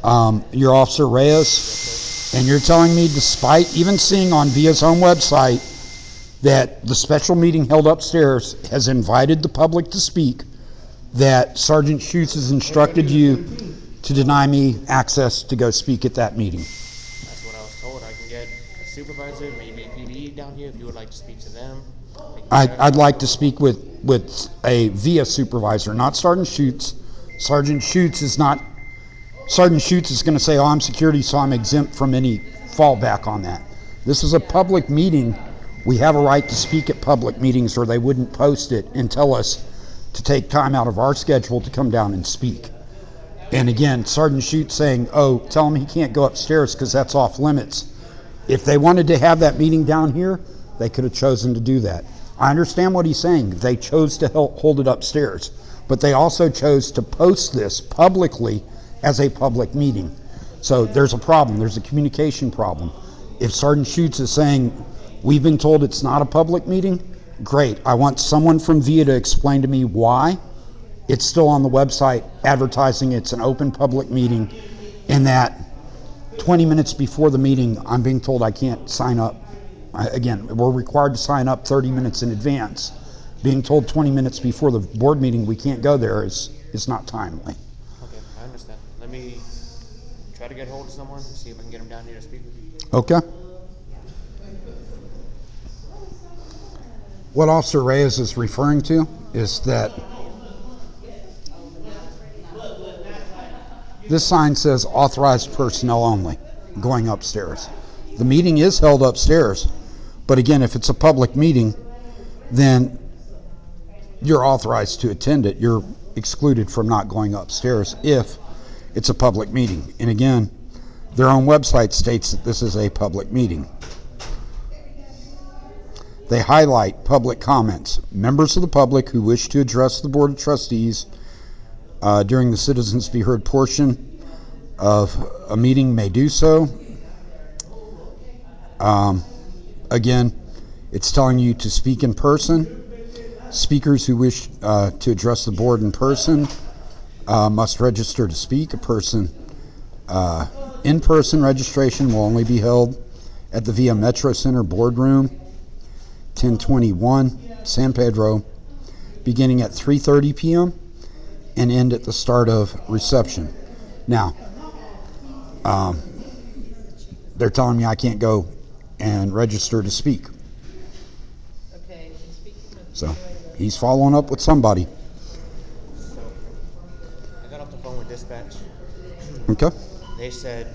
You're Officer Reyes, and you're telling me, despite even seeing on VIA's own website that the special meeting held upstairs has invited the public to speak, that Sergeant Schutz has instructed you to deny me access to go speak at that meeting? That's what I was told. I can get a supervisor, maybe a PD down here if you would like to speak to them. I'd like to speak with a VIA supervisor, not Sergeant Schutz. Sergeant Schutz is going to say, oh, I'm security, so I'm exempt from any fallback on that. This is a public meeting. We have a right to speak at public meetings, or they wouldn't post it and tell us to take time out of our schedule to come down and speak. And again, Sergeant Schutz saying, oh, tell him he can't go upstairs because that's off limits. If they wanted to have that meeting down here, they could have chosen to do that. I understand what he's saying. They chose to hold it upstairs, but they also chose to post this publicly as a public meeting. So there's a problem. There's a communication problem. If Sergeant Schutz is saying, we've been told it's not a public meeting, great. I want someone from VIA to explain to me why it's still on the website advertising it's an open public meeting, and that 20 minutes before the meeting, I'm being told I can't sign up. Again, we're required to sign up 30 minutes in advance. Being told 20 minutes before the board meeting we can't go there is not timely. Okay, I understand. Let me try to get hold of someone and see if I can get him down here to speak with you. Okay. What Officer Reyes is referring to is that this sign says authorized personnel only going upstairs. The meeting is held upstairs, but again, if it's a public meeting, then you're authorized to attend it. You're excluded from not going upstairs if it's a public meeting. And again, their own website states that this is a public meeting. They highlight public comments. Members of the public who wish to address the Board of Trustees during the Citizens Be Heard portion of a meeting may do so. Again, it's telling you to speak in person. Speakers who wish to address the board in person must register to speak. In-person registration will only be held at the VIA Metro Center Boardroom, 1021 San Pedro, beginning at 3:30 p.m. and end at the start of reception. Now, they're telling me I can't go and register to speak. Okay. So he's following up with somebody. So I got off the phone with dispatch. Okay. They said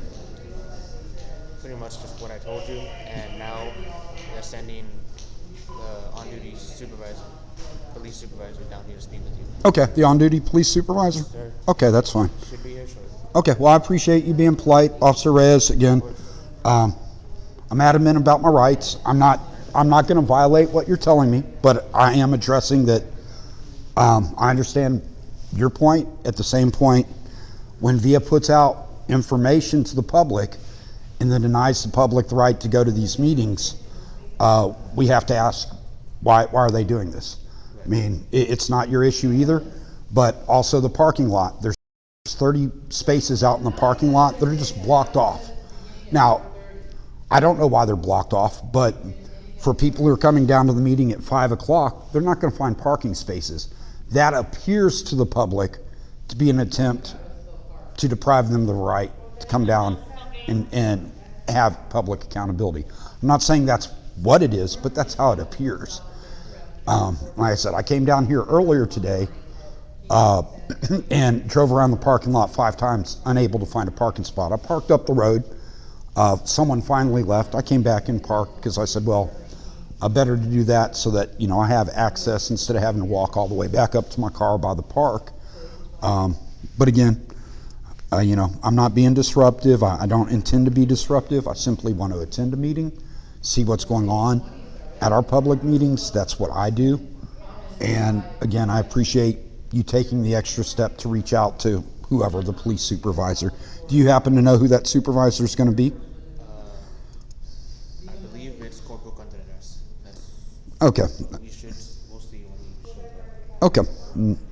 pretty much just what I told you, and now they're sending the on-duty supervisor, police supervisor down here to speak with you. Okay, the on-duty police supervisor? Yes, sir. Okay, that's fine. Should be here shortly. Okay, well, I appreciate you being polite. Officer Reyes, again, I'm adamant about my rights. I'm not going to violate what you're telling me, but I am addressing that. I understand your point. At the same point, when VIA puts out information to the public and then denies the public the right to go to these meetings, we have to ask, why are they doing this? I mean, it's not your issue either, but also the parking lot. There's 30 spaces out in the parking lot that are just blocked off. Now, I don't know why they're blocked off, but for people who are coming down to the meeting at 5 o'clock, they're not going to find parking spaces. That appears to the public to be an attempt to deprive them of the right to come down and have public accountability. I'm not saying that's what it is, but that's how it appears. Like I said, I came down here earlier today and drove around the parking lot 5 times, unable to find a parking spot. I parked up the road. Someone finally left. I came back and parked because I said, well, better to do that so that, you know, I have access instead of having to walk all the way back up to my car by the park. But again, you know, I'm not being disruptive. I don't intend to be disruptive. I simply want to attend a meeting, see what's going on at our public meetings. That's what I do. And again, I appreciate you taking the extra step to reach out to whoever, the police supervisor. Do you happen to know who that supervisor is going to be? I believe it's Corporal Contreras. Okay. We'll see when he shows up. Okay.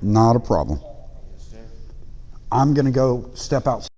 Not a problem. Yes, sir. I'm going to go step outside.